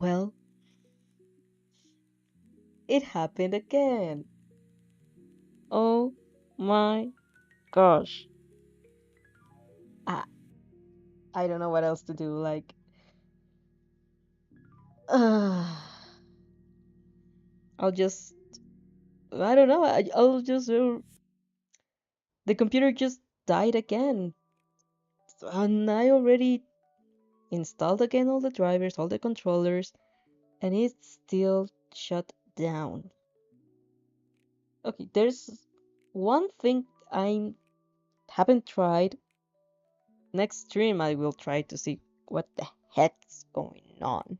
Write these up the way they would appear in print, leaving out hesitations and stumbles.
Well, it happened again. Oh my gosh. I, I don't know what else to do. Like, uh, I'll just, I don't know. I'll just, the computer just died again. And I already installed again all the drivers, all the controllers, and it's still shut down. Okay, there's one thing I haven't tried. Next stream, I will try to see what the heck's going on.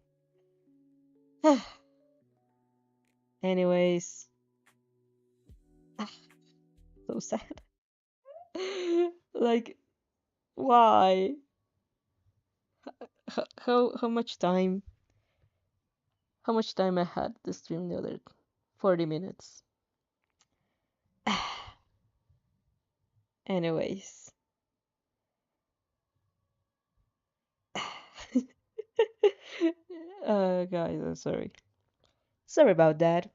Anyways, so sad. Like, why? How much time? How much time I had to stream the other 40 minutes? Anyways. Guys, I'm sorry. Sorry about that.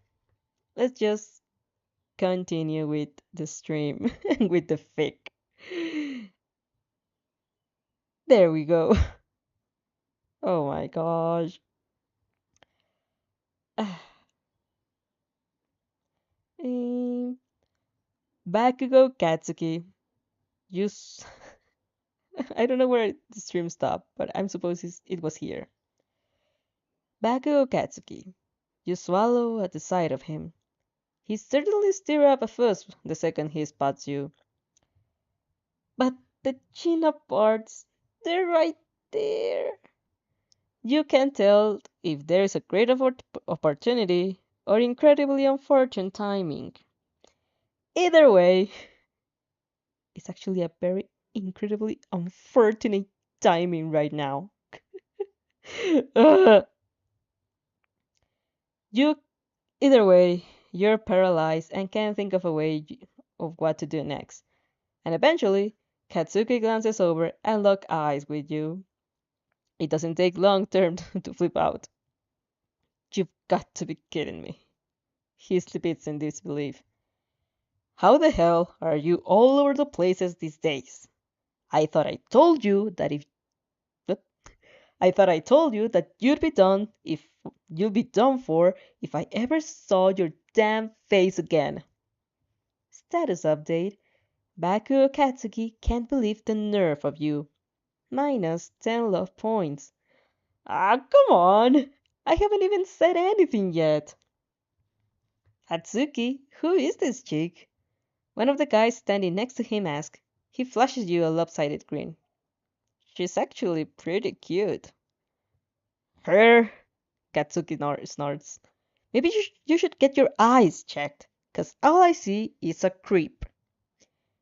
Let's just continue with the stream and with the fic. There we go. Oh my gosh. Um, Bakugo Katsuki. You I don't know where the stream stopped, but I'm supposed it was here. Bakugo Katsuki. You swallow at the sight of him. He certainly stir up a fuss the second he spots you. But the chin-up parts, they're right there. You can tell if there is a great opportunity or incredibly unfortunate timing. Either way, it's actually a very incredibly unfortunate timing right now. you Either way, you're paralyzed and can't think of a way of what to do next. And eventually, Katsuki glances over and locks eyes with you. It doesn't take long term to flip out. You've got to be kidding me. He spits in disbelief. How the hell are you all over the places these days? I thought I told you that if what? I thought I told you that you'd be done for if I ever saw your damn face again. Status update. Bakugo Katsuki can't believe the nerve of you. Minus 10 love points. Ah, come on! I haven't even said anything yet. Hatsuki, who is this chick? One of the guys standing next to him asks. He flashes you a lopsided grin. She's actually pretty cute. Her? Katsuki snorts. Maybe you should get your eyes checked, 'cause all I see is a creep.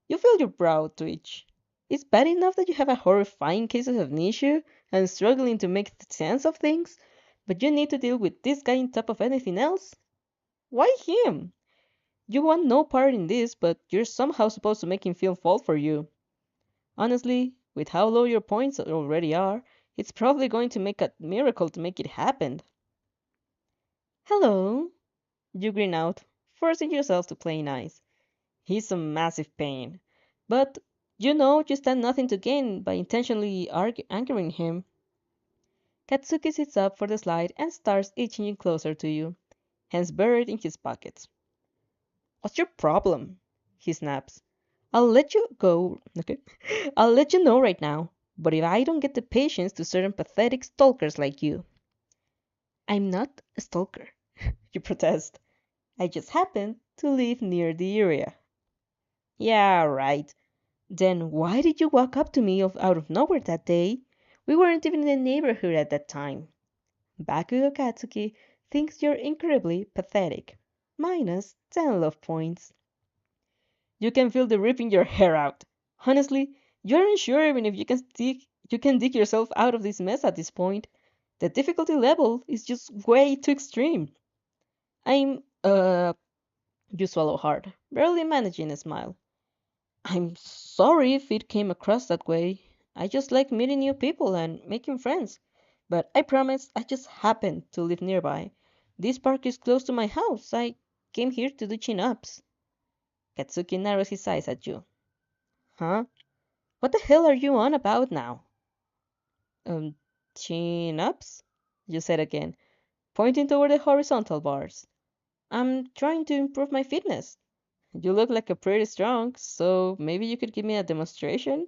You feel your brow twitch. It's bad enough that you have a horrifying case of amnesia and struggling to make sense of things, but you need to deal with this guy on top of anything else? Why him? You want no part in this, but you're somehow supposed to make him feel fault for you. Honestly, with how low your points already are, It's probably going to make a miracle to make it happen. Hello, you grin out, forcing yourself to play nice. He's a massive pain. But you stand nothing to gain by intentionally anchoring him. Katsuki sits up for the slide and starts inching closer to you, hands buried in his pockets. What's your problem? He snaps. I'll let you go, okay? I'll let you know right now, but if I don't get the patience to certain pathetic stalkers like you. I'm not a stalker, you protest. I just happen to live near the area. Yeah, right. Then why did you walk up to me out of nowhere that day? We weren't even in the neighborhood at that time. Bakugo Katsuki thinks you're incredibly pathetic. Minus 10 love points. You can feel the ripping your hair out. Honestly, you aren't sure even if you can dig yourself out of this mess at this point. The difficulty level is just way too extreme. I'm you swallow hard, barely managing a smile. I'm sorry if it came across that way. I just like meeting new people and making friends. But I promise I just happen to live nearby. This park is close to my house. I came here to do chin-ups. Katsuki narrows his eyes at you. Huh? What the hell are you on about now? Um, chin-ups? You said again, pointing toward the horizontal bars. I'm trying to improve my fitness. You look like a pretty strong, so maybe you could give me a demonstration?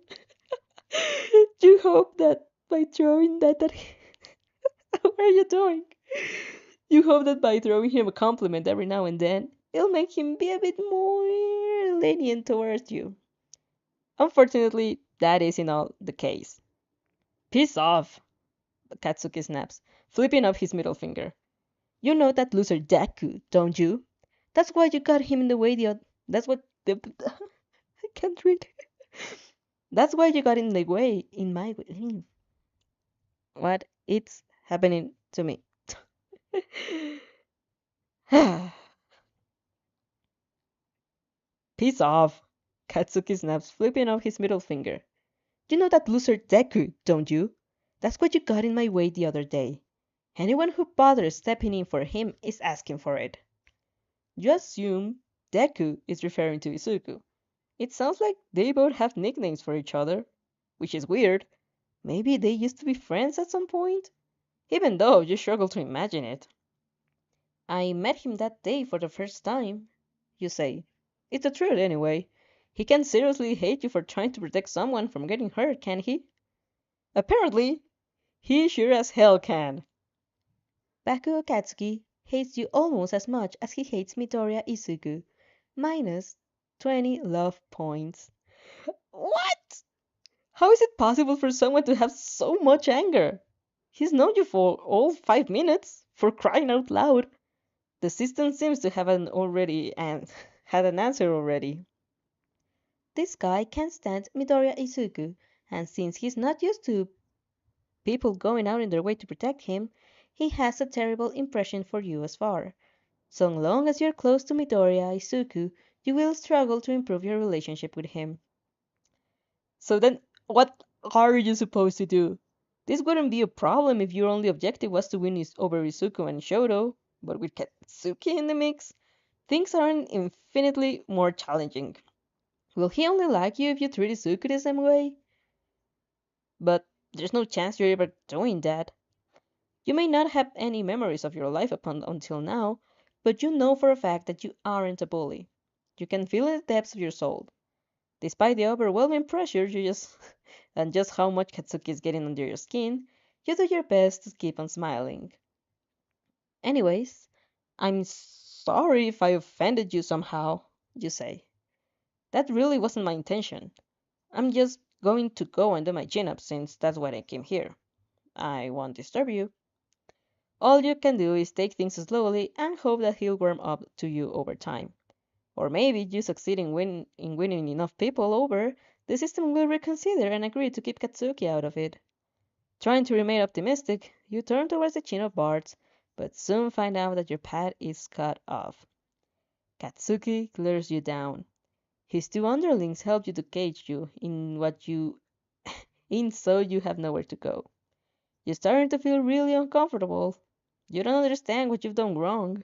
You hope that by throwing that at what are you doing? You hope that by throwing him a compliment every now and then, it'll make him be a bit more lenient towards you. Unfortunately, that isn't all the case. Piss off, Katsuki snaps, flipping up his middle finger. You know that loser Deku, don't you? That's why you got him in the way that's what the I can't read. That's why you got in the way in my way. What it's happening to me. Piss off, Katsuki snaps, flipping off his middle finger. You know that loser Deku, don't you? That's what you got in my way the other day. Anyone who bothers stepping in for him is asking for it. You assume Deku is referring to Izuku. It sounds like they both have nicknames for each other, which is weird. Maybe they used to be friends at some point? Even though you struggle to imagine it. I met him that day for the first time, you say. It's the truth anyway. He can seriously hate you for trying to protect someone from getting hurt, can he? Apparently, he sure as hell can. Bakugo Katsuki hates you almost as much as he hates Midoriya Izuku. Minus 20 love points. What? How is it possible for someone to have so much anger? He's known you for all 5 minutes, for crying out loud. The system seems to have had an answer already. This guy can't stand Midoriya Izuku, and since he's not used to people going out in their way to protect him, he has a terrible impression for you as far. So long as you're close to Midoriya Izuku, you will struggle to improve your relationship with him. So then, what are you supposed to do? This wouldn't be a problem if your only objective was to win over Izuku and Shoto, but with Katsuki in the mix, things are infinitely more challenging. Will he only like you if you treat Izuku the same way? But there's no chance you're ever doing that. You may not have any memories of your life until now, but you know for a fact that you aren't a bully. You can feel in the depths of your soul. Despite the overwhelming pressure and just how much Katsuki is getting under your skin, you do your best to keep on smiling. Anyways, I'm sorry if I offended you somehow, you say. That really wasn't my intention. I'm just going to go and do my chin-up since that's why I came here. I won't disturb you. All you can do is take things slowly and hope that he'll warm up to you over time. Or maybe you succeed in winning enough people over, the system will reconsider and agree to keep Katsuki out of it. Trying to remain optimistic, you turn towards the chin of Bards, but soon find out that your path is cut off. Katsuki glares you down. His two underlings help you to cage you in so you have nowhere to go. You're starting to feel really uncomfortable. You don't understand what you've done wrong.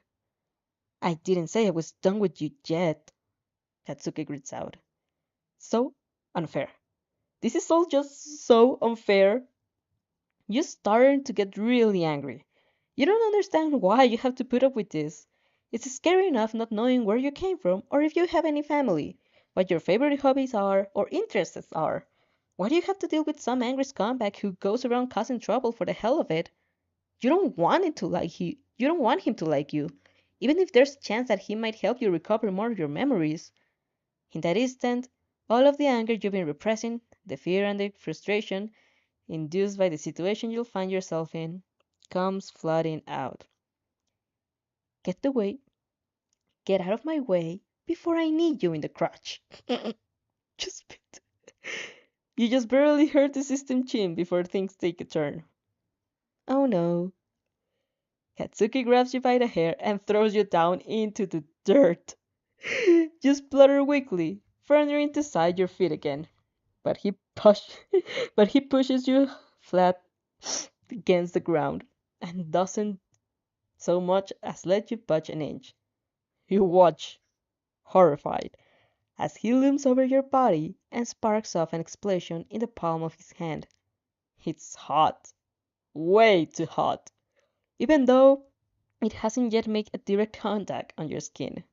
I didn't say I was done with you yet, Katsuki grits out. So unfair. This is all just so unfair. You're starting to get really angry. You don't understand why you have to put up with this. It's scary enough not knowing where you came from or if you have any family, what your favorite hobbies are or interests are. Why do you have to deal with some angry scumbag who goes around causing trouble for the hell of it? You don't want it to like you. You don't want him to like you, even if there's a chance that he might help you recover more of your memories. In that instant, all of the anger you've been repressing, the fear and the frustration induced by the situation you'll find yourself in, comes flooding out. Get away, get out of my way before I need you in the crotch. Just spit. You just barely heard the system chin before things take a turn. Oh no. Katsuki grabs you by the hair and throws you down into the dirt. You splutter weakly, floundering to side your feet again. But he push but he pushes you flat against the ground and doesn't so much as let you budge an inch. You watch, horrified, as he looms over your body and sparks off an explosion in the palm of his hand. It's hot, way too hot, even though it hasn't yet made a direct contact on your skin.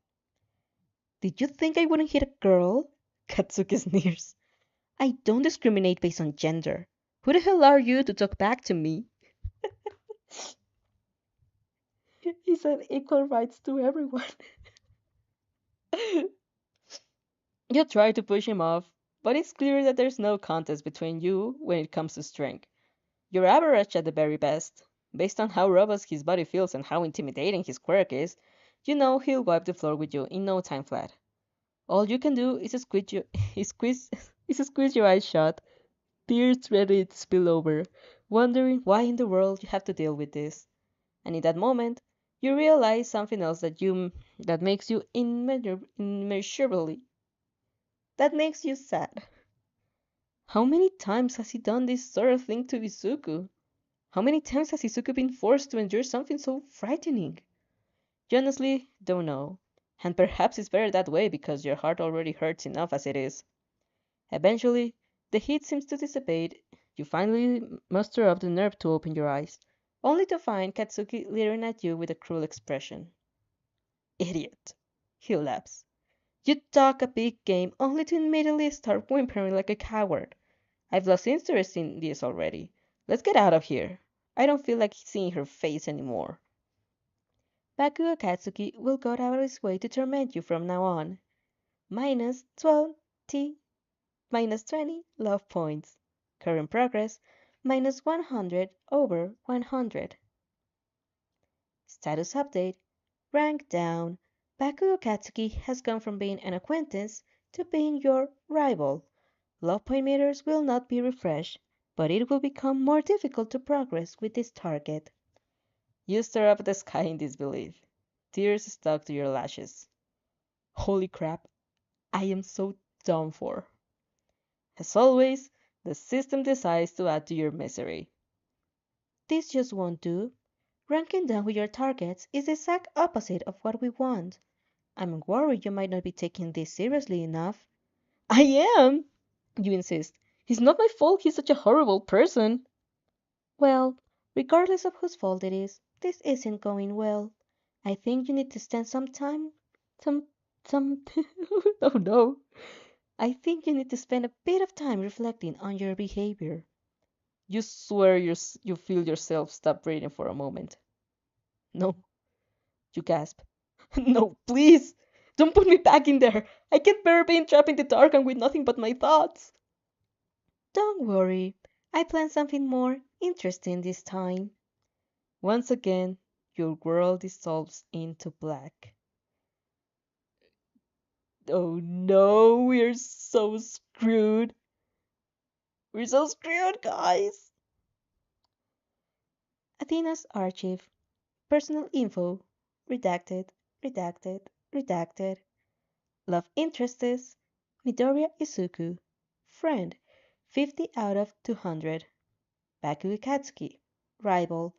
Did you think I wouldn't hit a girl? Katsuki sneers. I don't discriminate based on gender. Who the hell are you to talk back to me? He said equal rights to everyone. You try to push him off, but it's clear that there's no contest between you when it comes to strength. You're average at the very best. Based on how robust his body feels and how intimidating his quirk is, you know he'll wipe the floor with you in no time flat. All you can do is squeeze your, is squeeze your eyes shut, tears ready to spill over, wondering why in the world you have to deal with this. And in that moment, you realize something else that makes you immeasurably that makes you sad. How many times has he done this sort of thing to Izuku? How many times has Izuku been forced to endure something so frightening? You honestly don't know. And perhaps it's better that way because your heart already hurts enough as it is. Eventually, the heat seems to dissipate. You finally muster up the nerve to open your eyes, only to find Katsuki leering at you with a cruel expression. Idiot, he laughs. You talk a big game only to immediately start whimpering like a coward. I've lost interest in this already. Let's get out of here. I don't feel like seeing her face anymore. Bakugo Katsuki will go out of his way to torment you from now on. Minus 20, minus 20 love points. Current progress, minus 100 over 100. Status update. Rank down. Bakugo Katsuki has gone from being an acquaintance to being your rival. Love point meters will not be refreshed, but it will become more difficult to progress with this target. You stare up at the sky in disbelief. Tears stuck to your lashes. Holy crap, I am so done for. As always, the system decides to add to your misery. This just won't do. Ranking down with your targets is the exact opposite of what we want. I'm worried you might not be taking this seriously enough. I am, you insist. It's not my fault he's such a horrible person. Well, regardless of whose fault it is, this isn't going well. I think you need to spend some, some, oh no. I think you need to spend a bit of time reflecting on your behavior. You swear you feel yourself stop breathing for a moment. No, you gasp. No, please! Don't put me back in there! I can't bear being trapped in the dark and with nothing but my thoughts! Don't worry. I planned something more interesting this time. Once again, your world dissolves into black. Oh no, we're so screwed. We're so screwed, guys! Athena's archive. Personal info. Redacted, redacted, redacted. Love interests. Midoriya Izuku. Friend. 50 out of 200. Bakugo Katsuki. rival,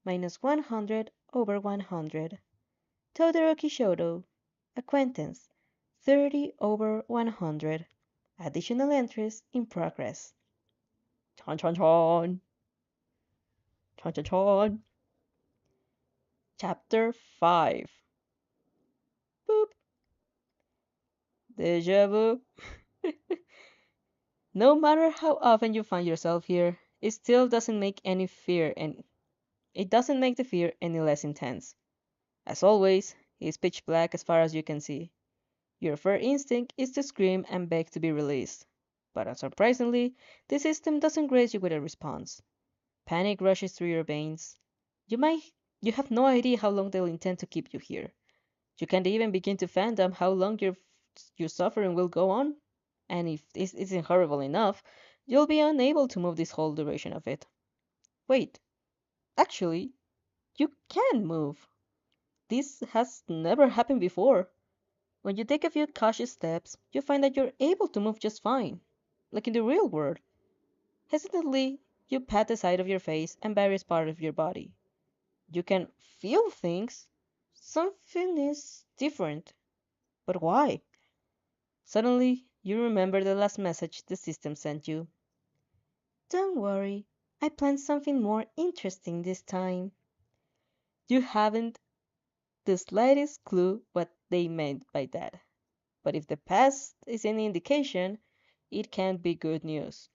minus 100 over 100. Todoroki Shodo, acquaintance, 30 over 100. Additional entries in progress. Chon chon chon. Chon chon chon. Chapter 5. Boop. Deja vu. No matter how often you find yourself here, it still doesn't make any fear and it doesn't make the fear any less intense. As always, it's pitch black as far as you can see. Your first instinct is to scream and beg to be released. But unsurprisingly, the system doesn't grace you with a response. Panic rushes through your veins. You might you have no idea how long they'll intend to keep you here. You can't even begin to fathom how long your suffering will go on. And if this isn't horrible enough, you'll be unable to move this whole duration of it. Wait, actually, you can move. This has never happened before. When you take a few cautious steps, you find that you're able to move just fine, like in the real world. Hesitantly, you pat the side of your face and various parts of your body. You can feel things. Something is different. But why? Suddenly, you remember the last message the system sent you. Don't worry, I planned something more interesting this time. You haven't the slightest clue what they meant by that. But if the past is any indication, it can't be good news.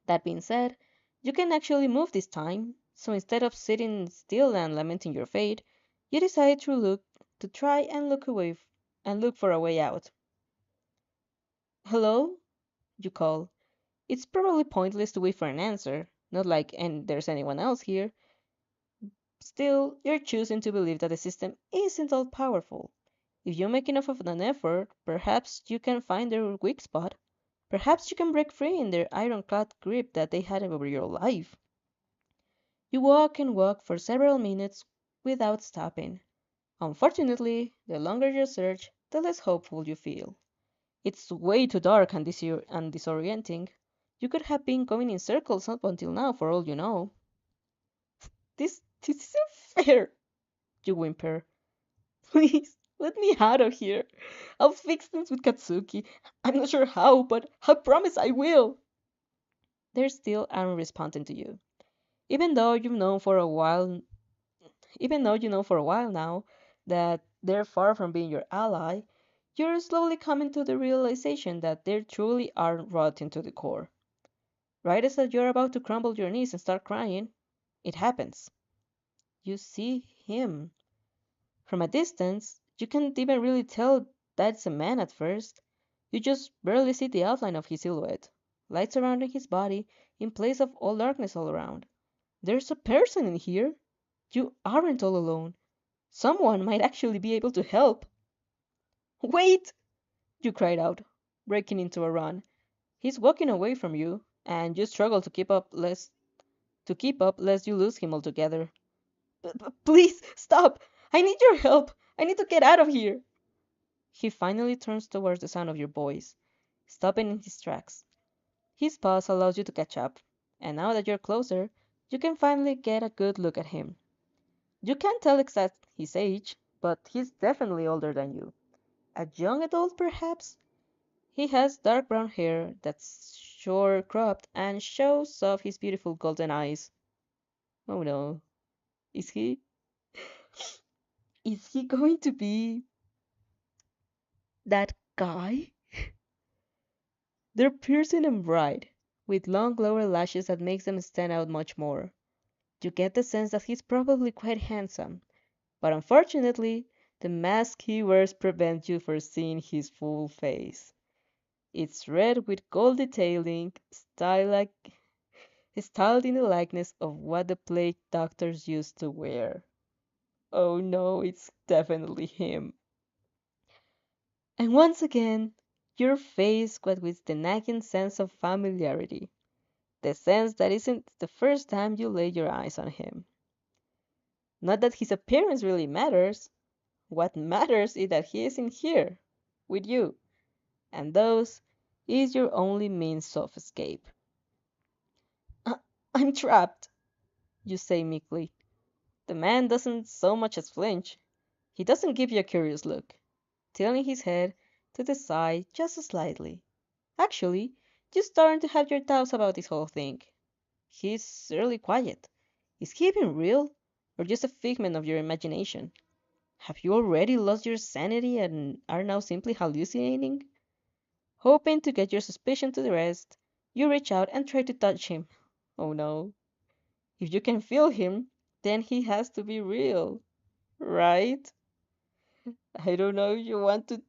That being said, you can actually move this time, so instead of sitting still and lamenting your fate, you decide to try and look for a way out. Hello? You call. It's probably pointless to wait for an answer, not like and there's anyone else here. Still, you're choosing to believe that the system isn't all powerful. If you make enough of an effort, perhaps you can find their weak spot. Perhaps you can break free in their ironclad grip that they had over your life. You walk and walk for several minutes without stopping. Unfortunately, the longer you search, the less hopeful you feel. It's way too dark and disorienting. You could have been going in circles up until now, for all you know. This isn't fair, you whimper. Please, let me out of here. I'll fix things with Katsuki. I'm not sure how, but I promise I will. They're still unresponsive to you. Even though you've known for a while Even though you know for a while now that they're far from being your ally, you're slowly coming to the realization that they truly are rotten to the core. Right as you're about to crumble your knees and start crying, it happens. You see him. From a distance, you can't even really tell that's a man at first. You just barely see the outline of his silhouette, light surrounding his body in place of all darkness all around. There's a person in here. You aren't all alone. Someone might actually be able to help. Wait! You cried out, breaking into a run. He's walking away from you, and you struggle to keep up lest you lose him altogether. Please stop! I need your help! I need to get out of here! He finally turns towards the sound of your voice, stopping in his tracks. His pause allows you to catch up, and now that you're closer, you can finally get a good look at him. You can't tell exact his age, but he's definitely older than you. A young adult, perhaps? He has dark brown hair that's short cropped and shows off his beautiful golden eyes. Oh no, is he? Is he going to be that guy? They're piercing and bright, with long lower lashes that makes them stand out much more. You get the sense that he's probably quite handsome, but unfortunately, the mask he wears prevents you from seeing his full face. It's red with gold detailing, styled in the likeness of what the plague doctors used to wear. Oh no, it's definitely him. And once again, you're faced with the nagging sense of familiarity, the sense that isn't the first time you lay your eyes on him. Not that his appearance really matters. What matters is that he isn't here, with you, and those is your only means of escape. "I'm trapped," you say meekly. The man doesn't so much as flinch. He doesn't give you a curious look, tilting his head to the side just slightly. Actually, you're starting to have your doubts about this whole thing. He's really quiet. Is he even real, or just a figment of your imagination? Have you already lost your sanity and are now simply hallucinating? Hoping to get your suspicion to the rest, you reach out and try to touch him. Oh no. If you can feel him, then he has to be real, right? I don't know if you want to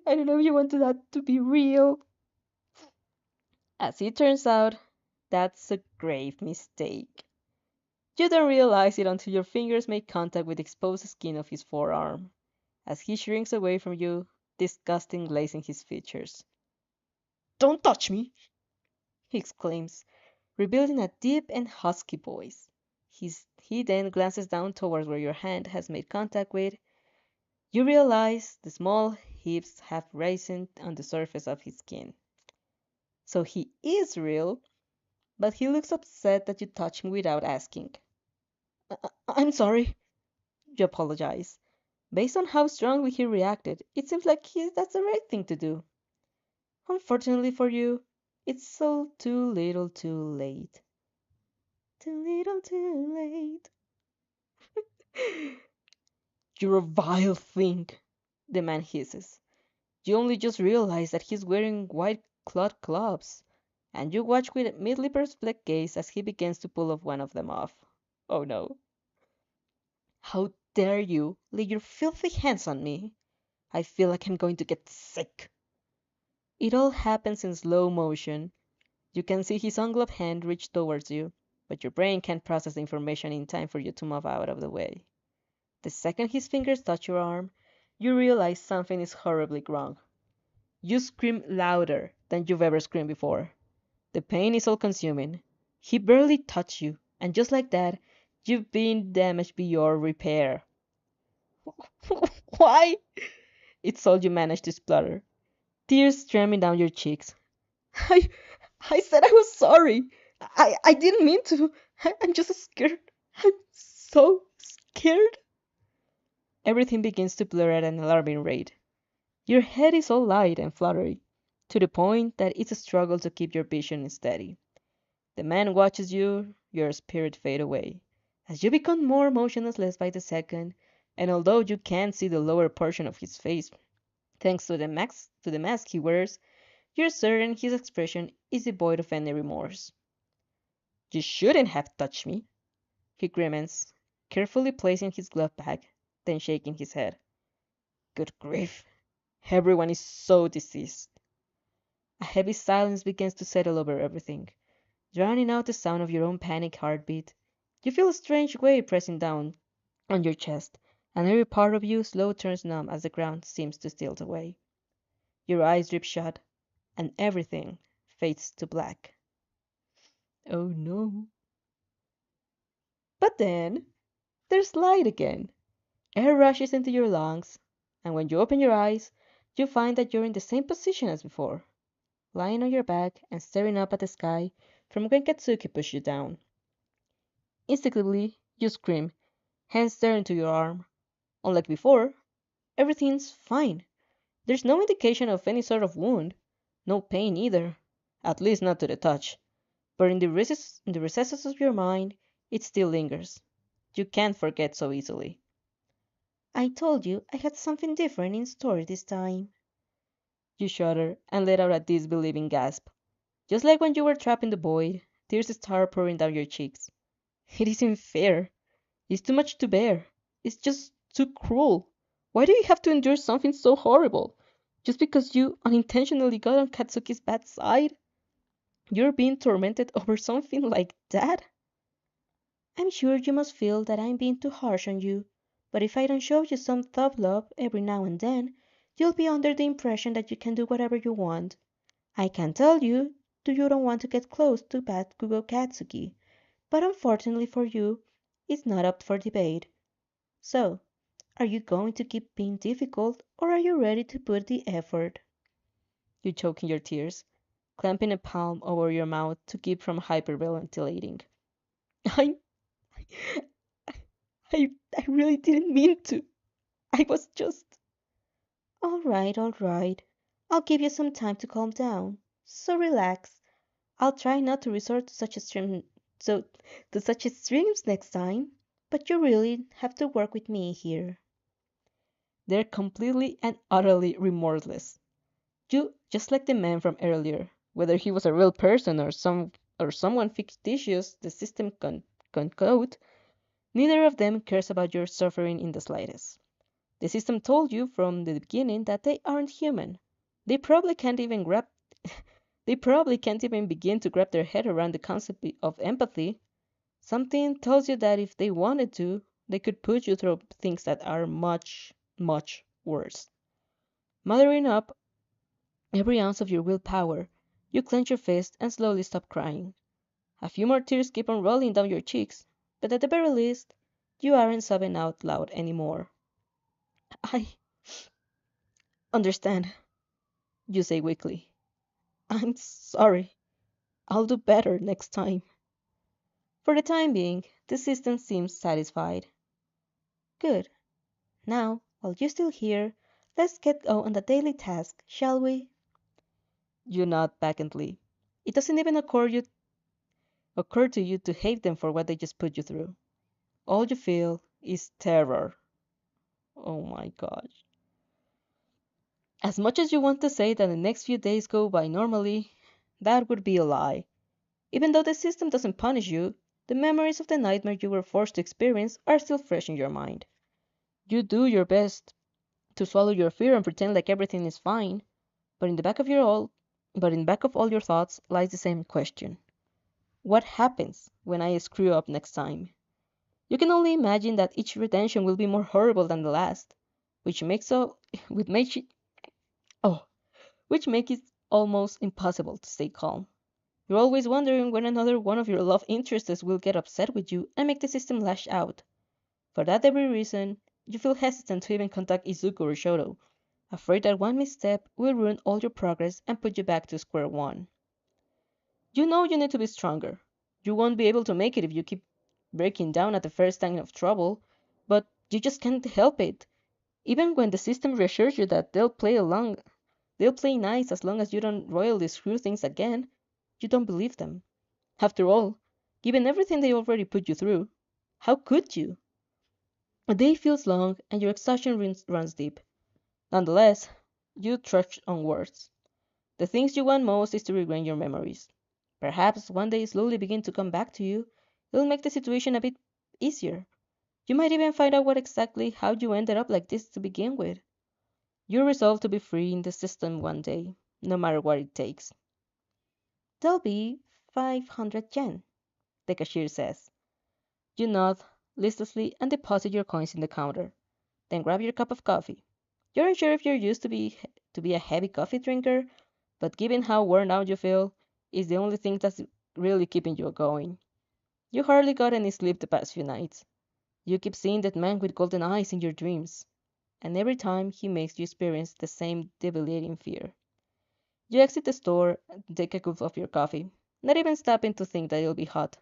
I don't know if you want that to be real. As it turns out, that's a grave mistake. You don't realize it until your fingers make contact with the exposed skin of his forearm, as he shrinks away from you, disgusting glazing his features. Don't touch me! He exclaims, revealing a deep and husky voice. He then glances down towards where your hand has made contact with. You realize the small hips have risen on the surface of his skin. So he is real, but he looks upset that you touch him without asking. I'm sorry, you apologize. Based on how strongly he reacted, it seems like that's the right thing to do. Unfortunately for you, it's so too little too late. Too little too late. You're a vile thing, the man hisses. You only just realize that he's wearing white cloth gloves, and you watch with a midly perplexed gaze as he begins to pull one of them off. Oh no. How dare you lay your filthy hands on me? I feel like I'm going to get sick. It all happens in slow motion. You can see his ungloved hand reach towards you, but your brain can't process the information in time for you to move out of the way. The second his fingers touch your arm, you realize something is horribly wrong. You scream louder than you've ever screamed before. The pain is all-consuming. He barely touched you, and just like that, you've been damaged beyond repair. Why? It's all you manage to splutter, tears streaming down your cheeks. I, I said I was sorry. I didn't mean to. I'm just scared. I'm so scared. Everything begins to blur at an alarming rate. Your head is all light and fluttery, to the point that it's a struggle to keep your vision steady. The man watches you, your spirit fade away, as you become more motionless by the second, and although you can't see the lower portion of his face, thanks to the mask he wears, you're certain his expression is devoid of any remorse. You shouldn't have touched me, he grimaces, carefully placing his glove back, then shaking his head. Good grief, everyone is so diseased. A heavy silence begins to settle over everything, drowning out the sound of your own panicked heartbeat. You feel a strange weight pressing down on your chest, and every part of you slowly turns numb as the ground seems to tilt away. Your eyes drip shut, and everything fades to black. Oh no. But then, there's light again. Air rushes into your lungs, and when you open your eyes, you find that you're in the same position as before, lying on your back and staring up at the sky from when Katsuki pushed you down. Instinctively, you scream, hands staring to your arm. Unlike before, everything's fine. There's no indication of any sort of wound, no pain either, at least not to the touch. But in the recesses of your mind, it still lingers. You can't forget so easily. I told you I had something different in store this time. You shudder and let out a disbelieving gasp. Just like when you were trapped in the void, tears start pouring down your cheeks. It isn't fair. It's too much to bear. It's just too cruel. Why do you have to endure something so horrible? Just because you unintentionally got on Katsuki's bad side? You're being tormented over something like that? I'm sure you must feel that I'm being too harsh on you, but if I don't show you some tough love every now and then, you'll be under the impression that you can do whatever you want. I can tell you you don't want to get close to bad Google Katsuki, but unfortunately for you, it's not up for debate. So, are you going to keep being difficult, or are you ready to put the effort? You choke in your tears, clamping a palm over your mouth to keep from hyperventilating. I really didn't mean to. I was just. All right. I'll give you some time to calm down. So relax. I'll try not to resort so to such extremes next time, but you really have to work with me here. They're completely and utterly remorseless. You, just like the man from earlier, whether he was a real person or someone fictitious the system can code, neither of them cares about your suffering in the slightest. The system told you from the beginning that they aren't human. They probably can't even grab they probably can't even begin to grab their head around the concept of empathy. Something tells you that if they wanted to, they could put you through things that are much, much worse. Mothering up every ounce of your willpower, you clench your fist and slowly stop crying. A few more tears keep on rolling down your cheeks, but at the very least, you aren't sobbing out loud anymore. I understand, you say weakly. I'm sorry. I'll do better next time. For the time being, the system seems satisfied. Good. Now, while you're still here, let's get on the daily task, shall we? You nod vacantly. It doesn't even occur to you to hate them for what they just put you through. All you feel is terror. Oh my gosh. As much as you want to say that the next few days go by normally, that would be a lie. Even though the system doesn't punish you, the memories of the nightmare you were forced to experience are still fresh in your mind. You do your best to swallow your fear and pretend like everything is fine, but in the back of all your thoughts lies the same question. What happens when I screw up next time? You can only imagine that each retention will be more horrible than the last, which makes so which makes it oh, which makes it almost impossible to stay calm. You're always wondering when another one of your love interests will get upset with you and make the system lash out. For that very reason, you feel hesitant to even contact Izuku or Shoto, afraid that one misstep will ruin all your progress and put you back to square one. You know you need to be stronger. You won't be able to make it if you keep breaking down at the first sign of trouble, but you just can't help it. Even when the system reassures you that they'll play nice as long as you don't royally screw things again, you don't believe them. After all, given everything they already put you through, how could you? A day feels long and your exhaustion runs deep. Nonetheless, you trudge onwards. The things you want most is to regain your memories. Perhaps one day slowly begin to come back to you. It'll make the situation a bit easier. You might even find out what exactly how you ended up like this to begin with. You're resolved to be free in the system one day, no matter what it takes. There'll be 500 yen, The cashier says. You nod listlessly and deposit your coins in the counter. Then grab your cup of coffee. You're unsure if you're used to be a heavy coffee drinker, but given how worn out you feel, it's the only thing that's really keeping you going. You hardly got any sleep the past few nights. You keep seeing that man with golden eyes in your dreams, and every time he makes you experience the same debilitating fear. You exit the store and take a gulp of your coffee, not even stopping to think that it'll be hot.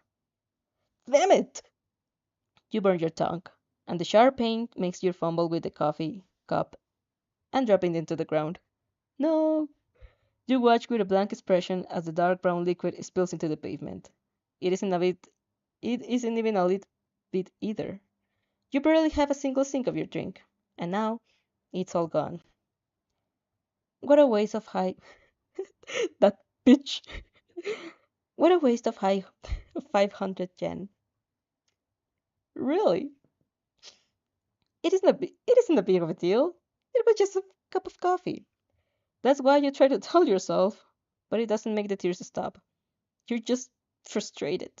Damn it! You burn your tongue, and the sharp pain makes you fumble with the coffee cup and drop it into the ground. No! You watch with a blank expression as the dark brown liquid spills into the pavement. It isn't a bit it isn't even a little bit either. You barely have a single sink of your drink, and now it's all gone. What a waste of high that bitch. What a waste of high 500 yen. Really? It isn't a big of a deal. It was just a cup of coffee. That's why you try to tell yourself, but it doesn't make the tears stop. You're just frustrated.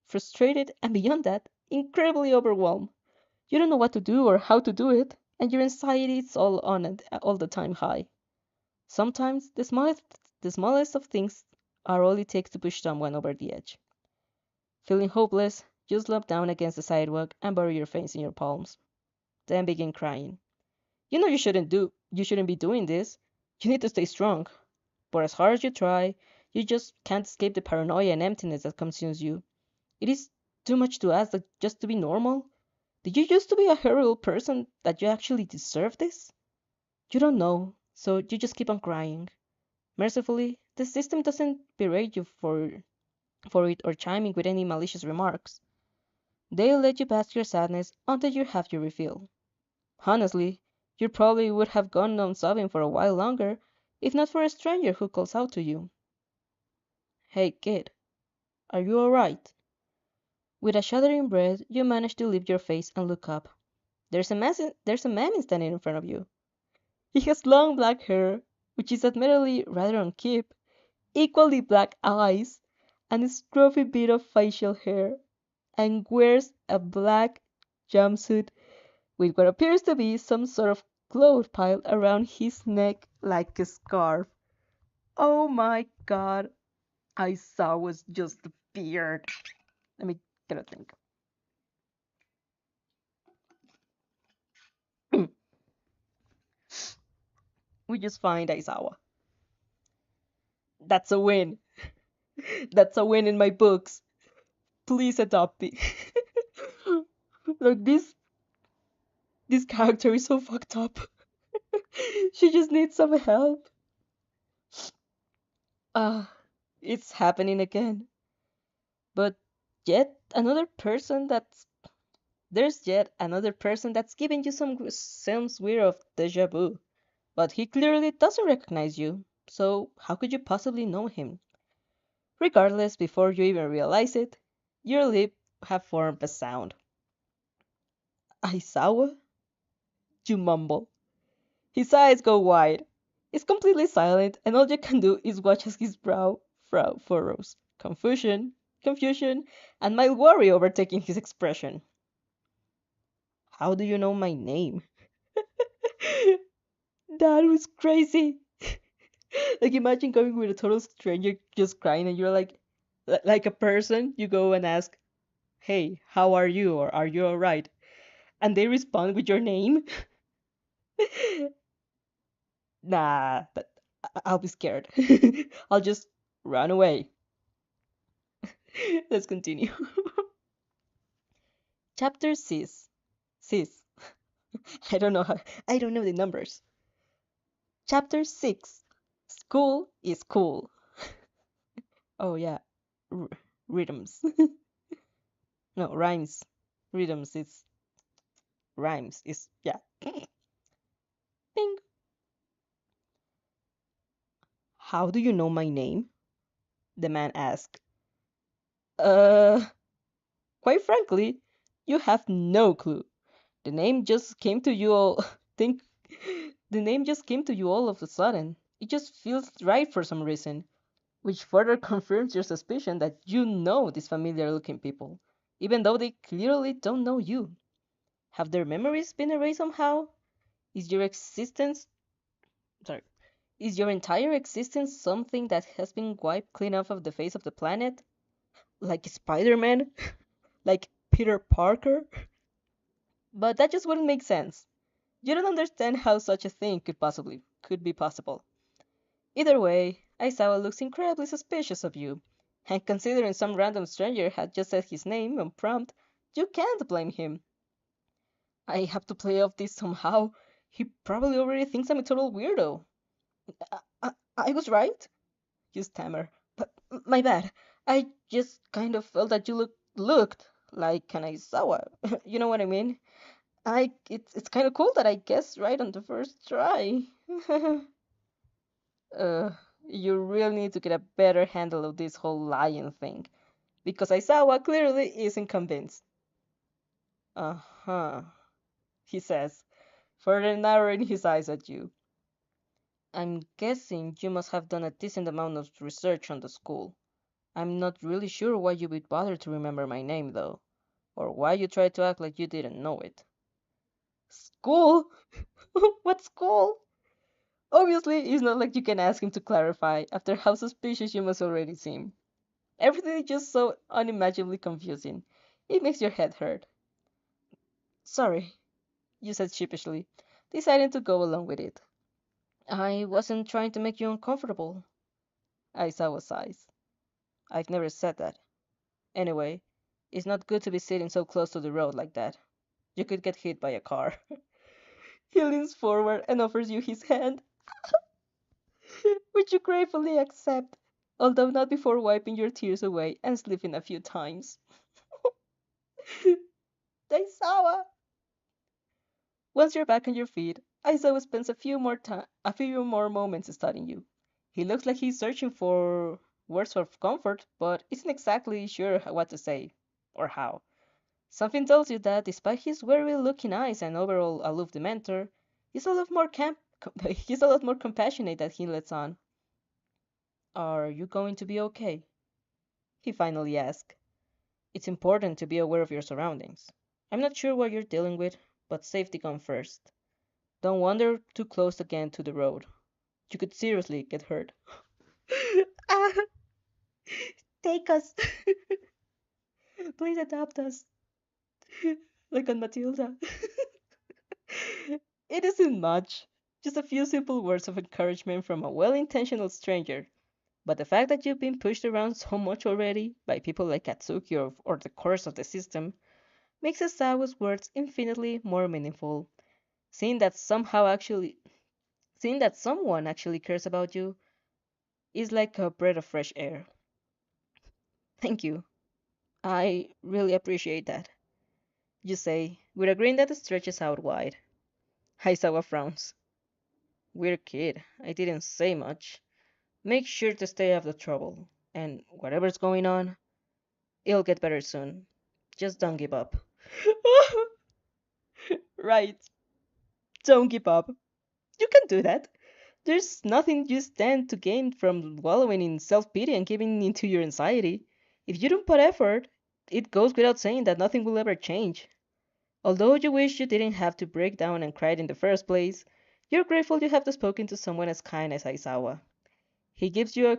Frustrated, and beyond that, incredibly overwhelmed. You don't know what to do or how to do it, and your anxiety is all on it all the time high. Sometimes the smallest of things are all it takes to push someone over the edge. Feeling hopeless, you slump down against the sidewalk and bury your face in your palms. Then begin crying. You know you shouldn't be doing this. You need to stay strong. But as hard as you try, you just can't escape the paranoia and emptiness that consumes you. It is too much to ask like, just to be normal? Did you used to be a horrible person that you actually deserve this? You don't know, so you just keep on crying. Mercifully, the system doesn't berate you for it or chime in with any malicious remarks. They'll let you pass your sadness until you have your refill. Honestly, you probably would have gone on sobbing for a while longer if not for a stranger who calls out to you. Hey kid, are you alright? With a shuddering breath, you manage to lift your face and look up. There's a man standing in front of you. He has long black hair, which is admittedly rather unkempt, equally black eyes, and a scruffy bit of facial hair, and wears a black jumpsuit with what appears to be some sort of cloth piled around his neck like a scarf. Oh my god, I saw was just the beard. Let me get a think. We just find Aizawa. That's a win. That's a win in my books. Please adopt me. Like this character is so fucked up. She just needs some help. Ah, it's happening again. But yet another person that's there's yet another person that's giving you some sense weird of deja vu. But he clearly doesn't recognize you. So how could you possibly know him? Regardless, before you even realize it, your lips have formed a sound. Aizawa? You mumble. His eyes go wide. He's completely silent, and all you can do is watch as his brow furrows. Confusion, and mild worry overtaking his expression. How do you know my name? That was crazy. Like imagine going with a total stranger just crying and you're like a person, you go and ask, "Hey, how are you?" or "Are you all right?" And they respond with your name. Nah, I'll be scared. I'll just run away. Let's continue. Chapter 6. Sis. I don't know the numbers. Chapter 6. School is cool. Oh yeah. R- rhythms. No, rhymes. Rhythms is rhymes is yeah. Bing. How do you know my name? The man asked. Uh, quite frankly, you have no clue. The name just came to you all think the name just came to you all of a sudden. It just feels right for some reason, which further confirms your suspicion that you know these familiar looking people, even though they clearly don't know you. Have their memories been erased somehow? Is your existence sorry, is your entire existence something that has been wiped clean off of the face of the planet? Like Spider-Man? Like Peter Parker? But that just wouldn't make sense. You don't understand how such a thing could be possible. Either way, Aizawa looks incredibly suspicious of you, and considering some random stranger had just said his name on prompt, you can't blame him. I have to play off this somehow. He probably already thinks I'm a total weirdo. I was right? You stammer. But my bad. I just kind of felt that you looked like an Aizawa. You know what I mean? It's kind of cool that I guessed right on the first try. uh, you really need to get a better handle of this whole lion thing, because Aizawa clearly isn't convinced. Uh-huh, he says, further narrowing his eyes at you. I'm guessing you must have done a decent amount of research on the school. I'm not really sure why you would bother to remember my name, though, or why you tried to act like you didn't know it. School? What school? Obviously, it's not like you can ask him to clarify after how suspicious you must already seem. Everything is just so unimaginably confusing. It makes your head hurt. Sorry, you said sheepishly, deciding to go along with it. I wasn't trying to make you uncomfortable. Aizawa sighs. I've never said that. Anyway, It's not good to be sitting so close to the road like that. You could get hit by a car. He leans forward and offers you his hand, which you gratefully accept, although not before wiping your tears away and slipping a few times. Daisawa! Once you're back on your feet, Aizawa spends a few more moments studying you. He looks like he's searching for words of comfort, but isn't exactly sure what to say or how. Something tells you that despite his weary-looking eyes and overall aloof demeanor, he's a lot more compassionate than he lets on. Are you going to be okay? He finally asks. It's important to be aware of your surroundings. I'm not sure what you're dealing with, but safety comes first. Don't wander too close again to the road. You could seriously get hurt. Ah, take us. Please adopt us. Like on Matilda. It isn't much. Just a few simple words of encouragement from a well-intentioned stranger. But the fact that you've been pushed around so much already by people like Katsuki or the course of the system makes Asawa's words infinitely more meaningful. Seeing that somehow actually seeing that someone actually cares about you is like a breath of fresh air. Thank you. I really appreciate that. You say, with a grin that stretches out wide. Aizawa frowns. Weird kid. I didn't say much. Make sure to stay out of the trouble. And whatever's going on, it'll get better soon. Just don't give up. Right. Don't give up. You can do that. There's nothing you stand to gain from wallowing in self-pity and giving into your anxiety. If you don't put effort, it goes without saying that nothing will ever change. Although you wish you didn't have to break down and cry in the first place, you're grateful you have spoken to someone as kind as Aizawa. He gives you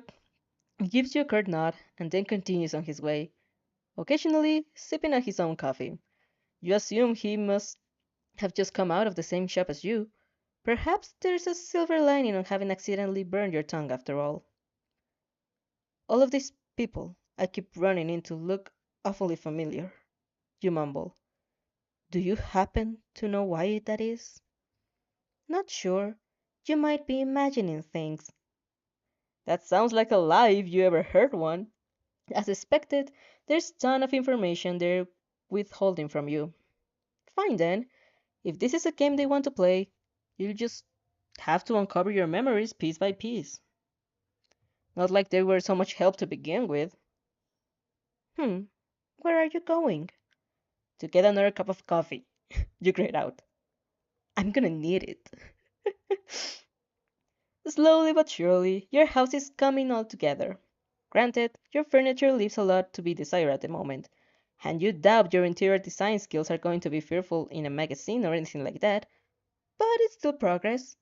a curt nod and then continues on his way, occasionally sipping on his own coffee. You assume he must have just come out of the same shop as you. Perhaps there's a silver lining on having accidentally burned your tongue after all. All of these people I keep running into look awfully familiar, you mumble. Do you happen to know why that is? Not sure. You might be imagining things. That sounds like a lie if you ever heard one. As expected, there's a ton of information they're withholding from you. Fine then, if this is a game they want to play, you'll just have to uncover your memories piece by piece. Not like they were so much help to begin with. Hmm, where are you going? To get another cup of coffee. You grate out. I'm gonna need it. Slowly but surely, your house is coming all together. Granted, your furniture leaves a lot to be desired at the moment, and you doubt your interior design skills are going to be fearful in a magazine or anything like that, but it's still progress.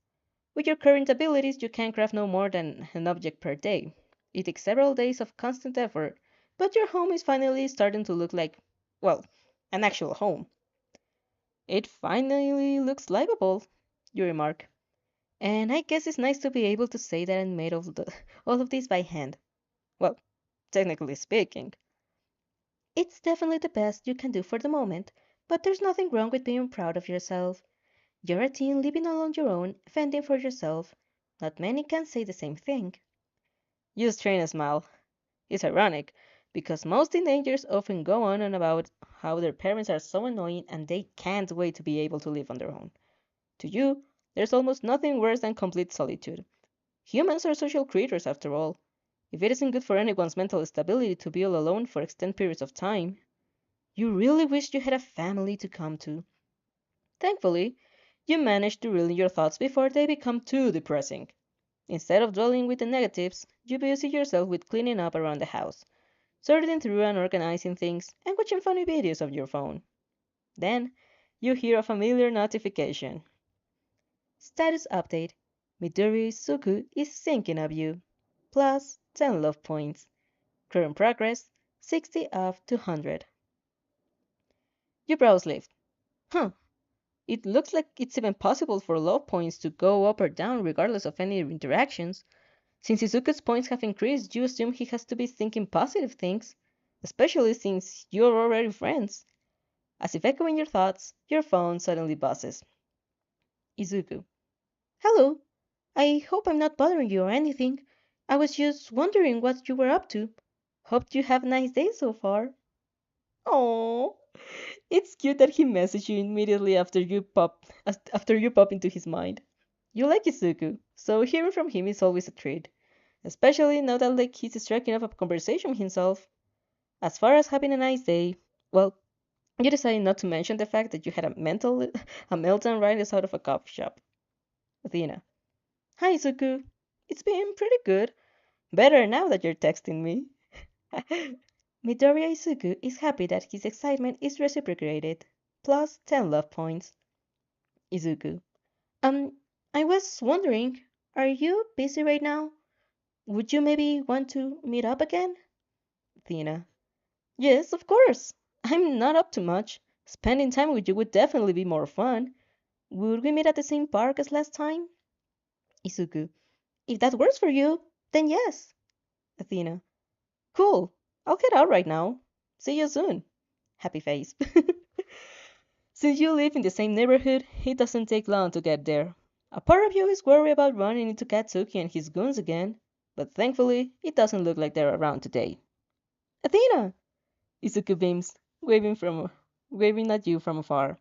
With your current abilities, you can craft no more than an object per day. It takes several days of constant effort, but your home is finally starting to look like, well, an actual home. It finally looks livable, you remark. And I guess it's nice to be able to say that I made all of this by hand. Well, technically speaking. It's definitely the best you can do for the moment, but there's nothing wrong with being proud of yourself. You're a teen living on your own, fending for yourself. Not many can say the same thing. You strain a smile. It's ironic, because most teenagers often go on and about how their parents are so annoying and they can't wait to be able to live on their own. To you, there's almost nothing worse than complete solitude. Humans are social creatures after all. If it isn't good for anyone's mental stability to be all alone for extended periods of time, you really wish you had a family to come to. Thankfully, you manage to reel in your thoughts before they become too depressing. Instead of dwelling with the negatives, you busy yourself with cleaning up around the house, sorting through and organizing things, and watching funny videos on your phone. Then, you hear a familiar notification. Status update. Midori Suku is thinking of you. Plus 10 love points. Current progress 60 of 200. Your brows lift. Huh. It looks like it's even possible for love points to go up or down regardless of any interactions. Since Izuku's points have increased, you assume he has to be thinking positive things. especially since you're already friends. As if echoing your thoughts, your phone suddenly buzzes. Izuku. Hello. I hope I'm not bothering you or anything. I was just wondering what you were up to. Hope you have a nice day so far. Oh, it's cute that he messaged you immediately after you pop into his mind. You like Izuku, so hearing from him is always a treat, especially now that like he's striking up a conversation himself. As far as having a nice day, well, you decided not to mention the fact that you had a a meltdown right outside of a coffee shop. Athena. Hi, Izuku. It's been pretty good. Better now that you're texting me. Midoriya Izuku is happy that his excitement is reciprocated. Plus 10 love points. Izuku. Um, I was wondering, are you busy right now? Would you maybe want to meet up again? Athena. Yes, of course. I'm not up to much. Spending time with you would definitely be more fun. Would we meet at the same park as last time? Izuku. If that works for you, then yes. Athena. Cool. I'll head out right now. See you soon. Happy face. Since you live in the same neighborhood, it doesn't take long to get there. A part of you is worried about running into Katsuki and his goons again, but thankfully, it doesn't look like they're around today. Athena! Izuku beams, waving at you from afar.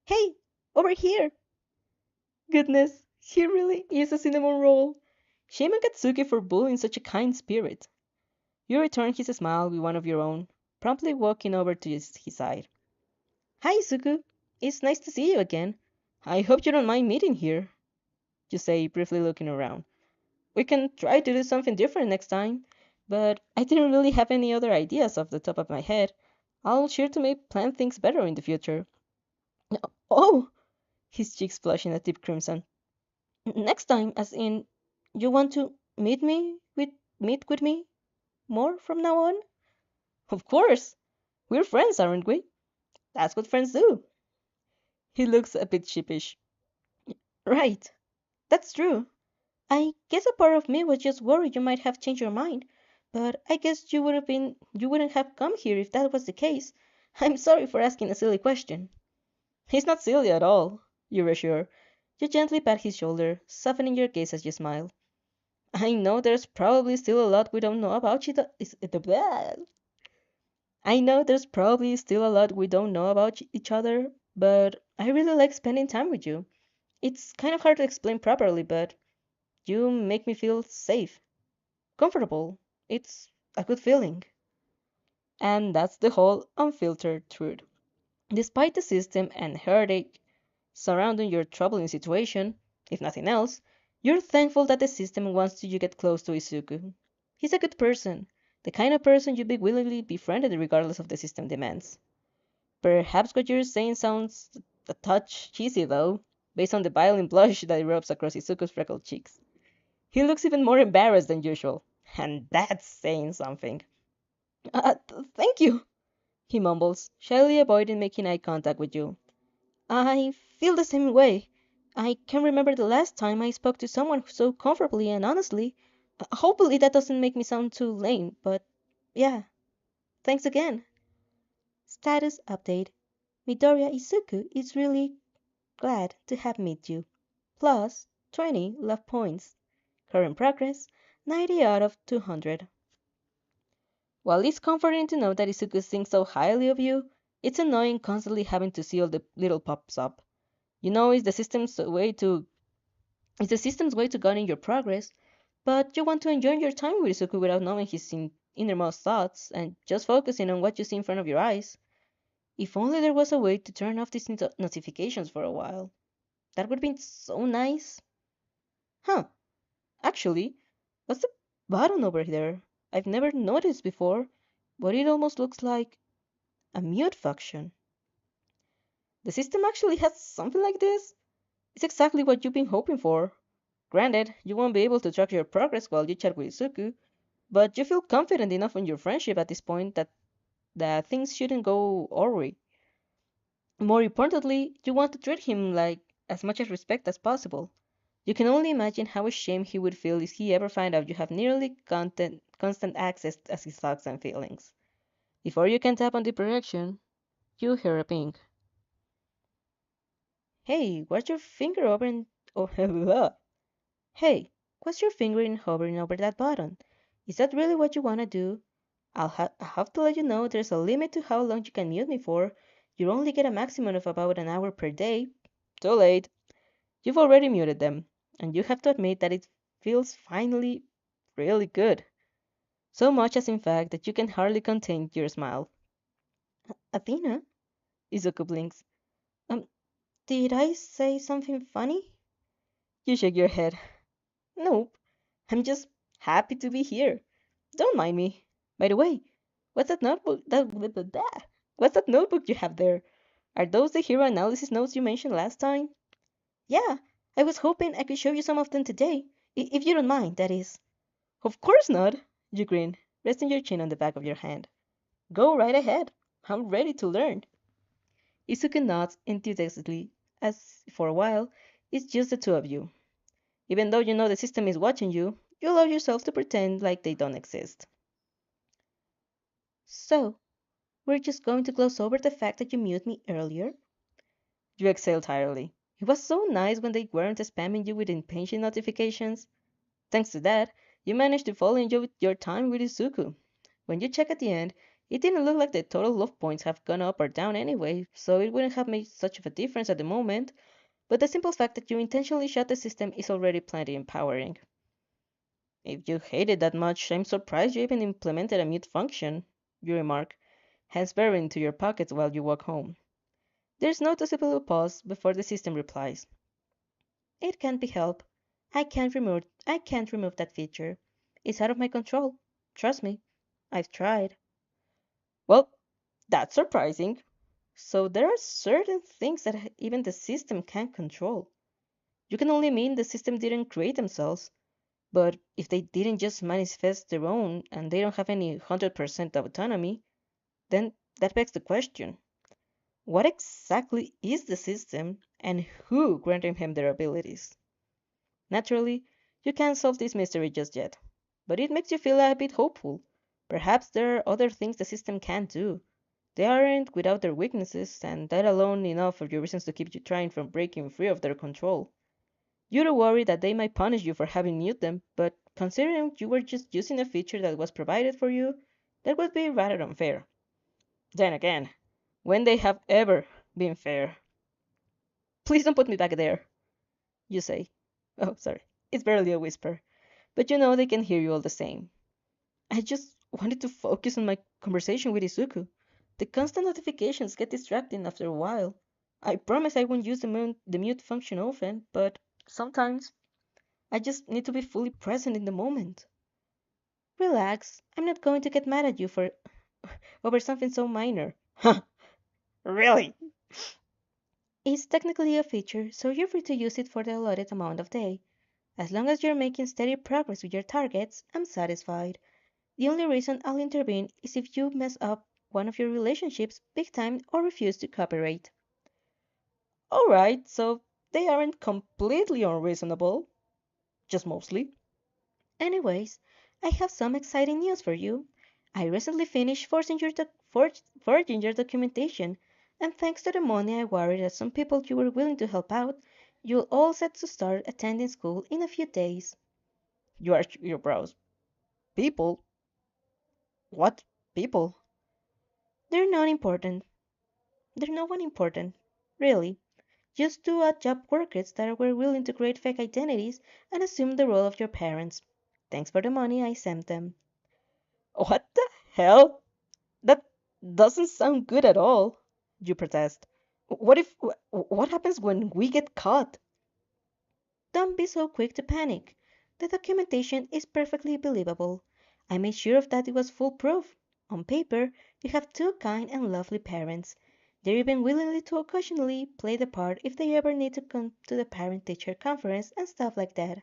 Hey, over here. Goodness, he really is a cinnamon roll. Shame on Katsuki for bullying such a kind spirit. You return his smile with one of your own, promptly walking over to his side. Hi, Izuku. It's nice to see you again. I hope you don't mind meeting here, you say, briefly looking around. We can try to do something different next time, but I didn't really have any other ideas off the top of my head. I'll sure to make plan things better in the future. Oh! His cheeks flushing a deep crimson. Next time, as in, you want to meet with me more from now on? Of course. We're friends, aren't we? That's what friends do. He looks a bit sheepish. Right, that's true. I guess a part of me was just worried you might have changed your mind, but I guess you wouldn't have come here if that was the case. I'm sorry for asking a silly question. He's not silly at all, you reassure. You gently pat his shoulder, softening your gaze as you smile. I know there's probably still a lot we don't know about each I know there's probably still a lot we don't know about each other, but I really like spending time with you. It's kind of hard to explain properly, but you make me feel safe, comfortable. It's a good feeling. And that's the whole unfiltered truth. Despite the system and heartache surrounding your troubling situation, if nothing else, you're thankful that the system wants you to get close to Izuku. He's a good person, the kind of person you'd be willingly befriended regardless of the system demands. Perhaps what you're saying sounds a touch cheesy though, based on the violent blush that erupts across Izuku's freckled cheeks. He looks even more embarrassed than usual, and that's saying something. Thank you, he mumbles, shyly avoiding making eye contact with you. I feel the same way. I can't remember the last time I spoke to someone so comfortably and honestly. Hopefully that doesn't make me sound too lame, but yeah, thanks again. Status update. Midoriya Izuku is really glad to have met you. Plus 20 love points. Current progress 90 out of 200. While it's comforting to know that Izuku thinks so highly of you, it's annoying constantly having to see all the little pops up. You know it's the system's way to gunning your progress, but you want to enjoy your time with Izuku without knowing his innermost thoughts and just focusing on what you see in front of your eyes. If only there was a way to turn off these notifications for a while. That would be so nice. Huh, actually, what's the button over there? I've never noticed before, but it almost looks like a mute function. The system actually has something like this? It's exactly what you've been hoping for. Granted, you won't be able to track your progress while you chat with Izuku, but you feel confident enough in your friendship at this point that things shouldn't go awry. More importantly, you want to treat him like as much as respect as possible. You can only imagine how ashamed he would feel if he ever found out you have nearly constant access to his thoughts and feelings. Before you can tap on the projection, you hear a ping. Hey, what's your finger over and oh, blah. Hey, what's your finger in hovering over that button? Is that really what you want to do? I have to let you know there's a limit to how long you can mute me for. You only get a maximum of about an hour per day. Too late. You've already muted them, and you have to admit that it feels finally really good. So much as in fact that you can hardly contain your smile. Athena? Izuku blinks. Um, did I say something funny? You shake your head. Nope. I'm just happy to be here. Don't mind me. By the way, what's that notebook what's that notebook you have there? Are those the hero analysis notes you mentioned last time? Yeah, I was hoping I could show you some of them today. If you don't mind, that is. Of course not, you grin, resting your chin on the back of your hand. Go right ahead. I'm ready to learn. Izuku nods enthusiastically, as for a while, it's just the two of you. Even though you know the system is watching you, you allow yourself to pretend like they don't exist. So, we're just going to gloss over the fact that you muted me earlier? You exhale tiredly. It was so nice when they weren't spamming you with impatient notifications. Thanks to that, you managed to fall in with your time with Izuku. When you check at the end, it didn't look like the total love points have gone up or down anyway, so it wouldn't have made such of a difference at the moment, but the simple fact that you intentionally shut the system is already plenty empowering. If you hate it that much, I'm surprised you even implemented a mute function, you remark, hands buried into your pockets while you walk home. There's noticeable pause before the system replies. It can't be helped. I can't remove that feature. It's out of my control. Trust me. I've tried. Well, that's surprising. So there are certain things that even the system can't control. You can only mean the system didn't create themselves, but if they didn't just manifest their own and they don't have any 100% autonomy, then that begs the question. What exactly is the system and who granted him their abilities? Naturally, you can't solve this mystery just yet, but it makes you feel a bit hopeful. Perhaps there are other things the system can't do. They aren't without their weaknesses, and that alone enough of your reasons to keep you trying from breaking free of their control. You do worry that they might punish you for having muted them, but considering you were just using a feature that was provided for you, that would be rather unfair. Then again, when they have ever been fair. Please don't put me back there, you say. Oh, sorry. It's barely a whisper, but you know they can hear you all the same. I just wanted to focus on my conversation with Izuku. The constant notifications get distracting after a while. I promise I won't use the mute function often, but sometimes I just need to be fully present in the moment. Relax. I'm not going to get mad at you for over something so minor. Huh, really? It's technically a feature, so you're free to use it for the allotted amount of day. As long as you're making steady progress with your targets, I'm satisfied. The only reason I'll intervene is if you mess up one of your relationships big time or refuse to cooperate. Alright, so they aren't completely unreasonable, just mostly. Anyways, I have some exciting news for you. I recently finished forging your documentation, and thanks to the money I worried that some people you were willing to help out, you're all set to start attending school in a few days. You arch your brows. People? What people? They're not important. They're no one important. Really. Just two odd job workers that were willing to create fake identities and assume the role of your parents. Thanks for the money I sent them. What the hell? That doesn't sound good at all, you protest. What happens when we get caught? Don't be so quick to panic. The documentation is perfectly believable. I made sure of that it was foolproof. On paper, you have two kind and lovely parents. They're even willing to occasionally play the part if they ever need to come to the parent teacher conference and stuff like that.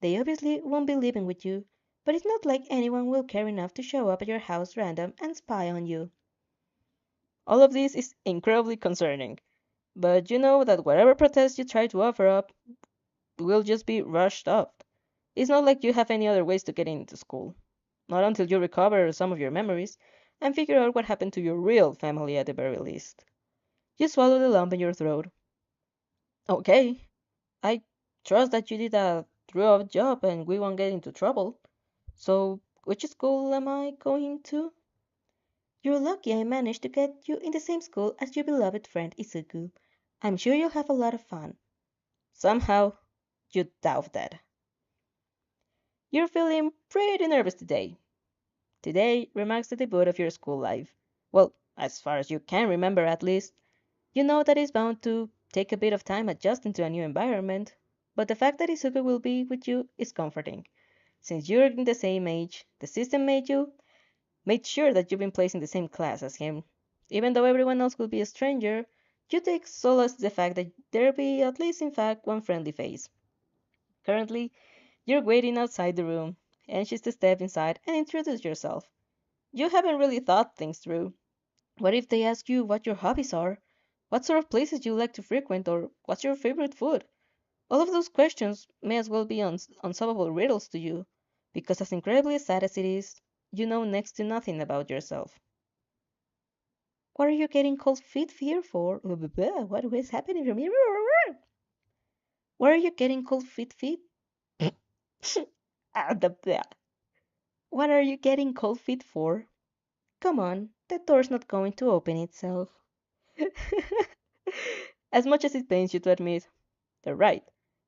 They obviously won't be living with you, but it's not like anyone will care enough to show up at your house random and spy on you. All of this is incredibly concerning, but you know that whatever protest you try to offer up will just be rushed off. It's not like you have any other ways to get into school. Not until you recover some of your memories, and figure out what happened to your real family at the very least. You swallow the lump in your throat. Okay, I trust that you did a thorough job and we won't get into trouble. So, which school am I going to? You're lucky I managed to get you in the same school as your beloved friend Izuku. I'm sure you'll have a lot of fun. Somehow, you doubt that. You're feeling pretty nervous today. Today remarks the debut of your school life. Well, as far as you can remember at least. You know that it's bound to take a bit of time adjusting to a new environment, but the fact that Izuku will be with you is comforting. Since you're in the same age, the system made sure that you've been placed in the same class as him. Even though everyone else will be a stranger, you take solace in the fact that there'll be at least in fact one friendly face. Currently, you're waiting outside the room, anxious to step inside and introduce yourself. You haven't really thought things through. What if they ask you what your hobbies are? What sort of places you like to frequent, or what's your favorite food? All of those questions may as well be unsolvable riddles to you, because as incredibly sad as it is, you know next to nothing about yourself. What are you getting cold feet here for? What is happening to me? What are you getting cold feet? Ah, the. What are you getting cold feet for? Come on, the door's not going to open itself. As much as it pains you to admit, they're right.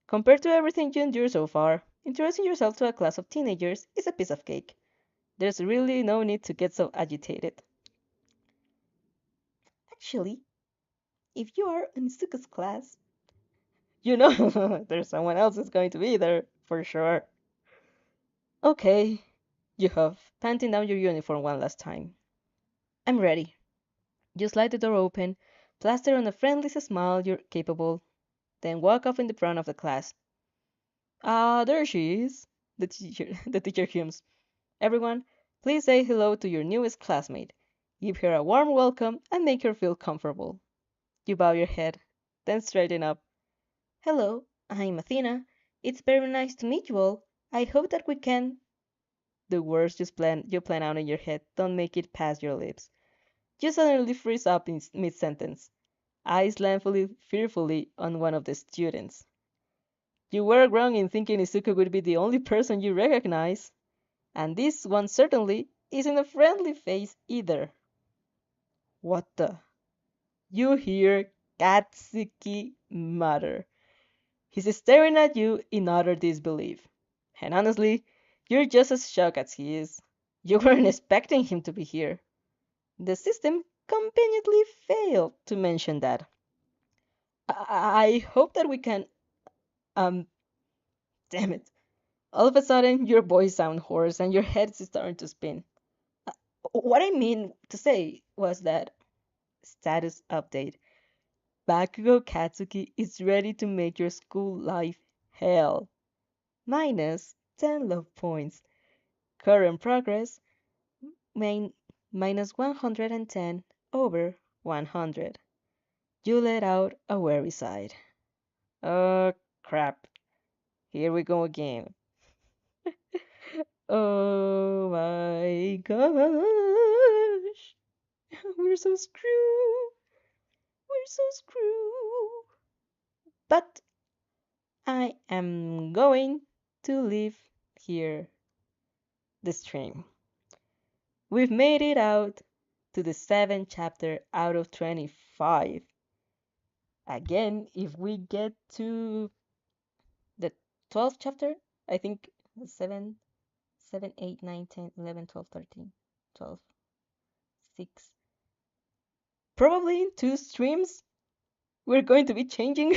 Compared to everything you endured so far, introducing yourself to a class of teenagers is a piece of cake. There's really no need to get so agitated. Actually, if you are in Suka's class, You know, there's someone else who's going to be there, for sure. Okay, you huff, panting down your uniform one last time. I'm ready. You slide the door open, plaster on the friendliest smile you're capable, then walk off in the front of the class. Ah, there she is, the teacher hums. Everyone, please say hello to your newest classmate. Give her a warm welcome and make her feel comfortable. You bow your head, then straighten up. hello, I'm Athena. It's very nice to meet you all. I hope that we can. The words you plan out in your head don't make it past your lips. You suddenly freeze up in mid-sentence, eyes land fearfully on one of the students. You were wrong in thinking Izuku would be the only person you recognize, and this one certainly isn't a friendly face either. What the? You hear Katsuki mutter. He's staring at you in utter disbelief. And honestly, you're just as shocked as he is. You weren't expecting him to be here. The system conveniently failed to mention that. I hope that we can. Um, damn it. All of a sudden, your voice sounds hoarse and your head is starting to spin. Uh, what I mean to say was that status update. Bakugo Katsuki is ready to make your school life hell. Minus 10 love points. Current progress main minus 110 over 100. You let out a weary sigh. Oh, crap. Here we go again. Oh my gosh. We're so screwed. We're so screwed. But I am going to leave here the stream. We've made it out to the 7th chapter out of 25. Again, if we get to the 12th chapter, I think 7, 7, 8, 9, 10, 11, 12, 13, 12, 6. Probably in 2 streams, we're going to be changing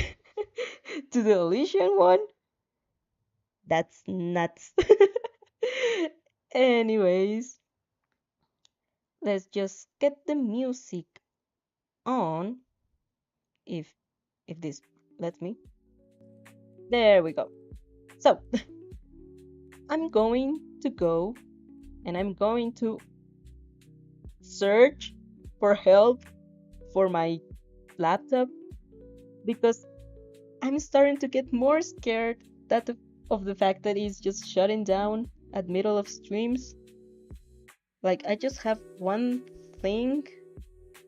to the Elysian one. That's nuts. Anyways, let's just get the music on if this lets me. There we go. So, I'm going to go and I'm going to search for help for my laptop because I'm starting to get more scared of the fact that it's just shutting down at middle of streams. Like, I just have one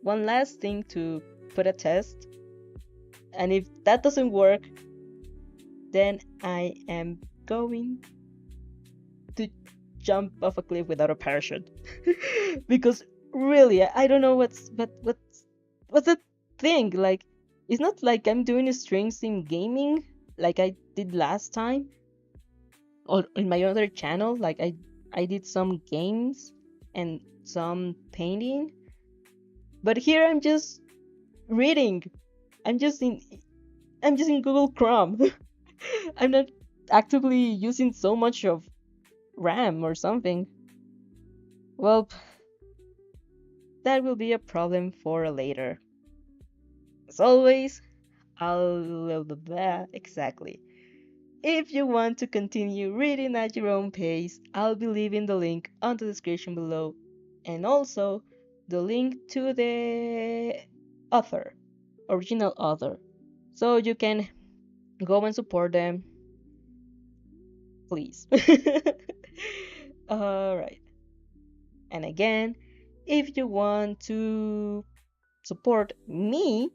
last thing to put a test, and if that doesn't work, then I am going to jump off a cliff without a parachute. Because really, I don't know what's the thing. Like, it's not like I'm doing strings in gaming like I did last time, or in my other channel. Like, I did some games and some painting, but here I'm just reading. I'm just in I'm just in Google Chrome. I'm not actively using so much of RAM or something. Well, that will be a problem for later. As always, exactly. If you want to continue reading at your own pace, I'll be leaving the link on the description below, and also the link to the original author, so you can go and support them, please. Alright, and again, if you want to support me,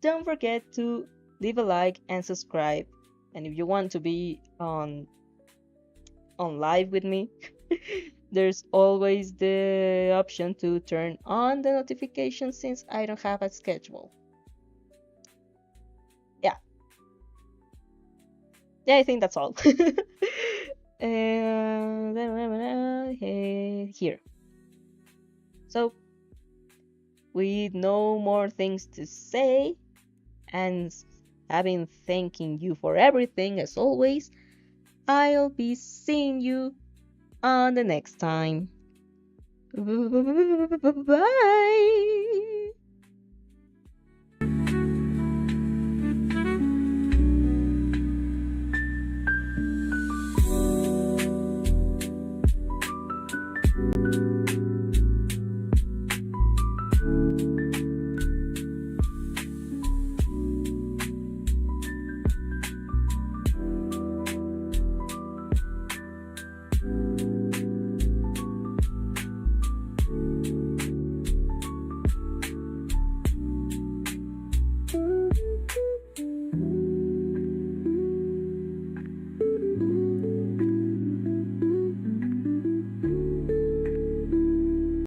don't forget to leave a like and subscribe. And if you want to be on live with me, there's always the option to turn on the notifications since I don't have a schedule. Yeah. Yeah, I think that's all. And here. So, with no more things to say, and having thanking you for everything as always, I'll be seeing you on the next time. Bye.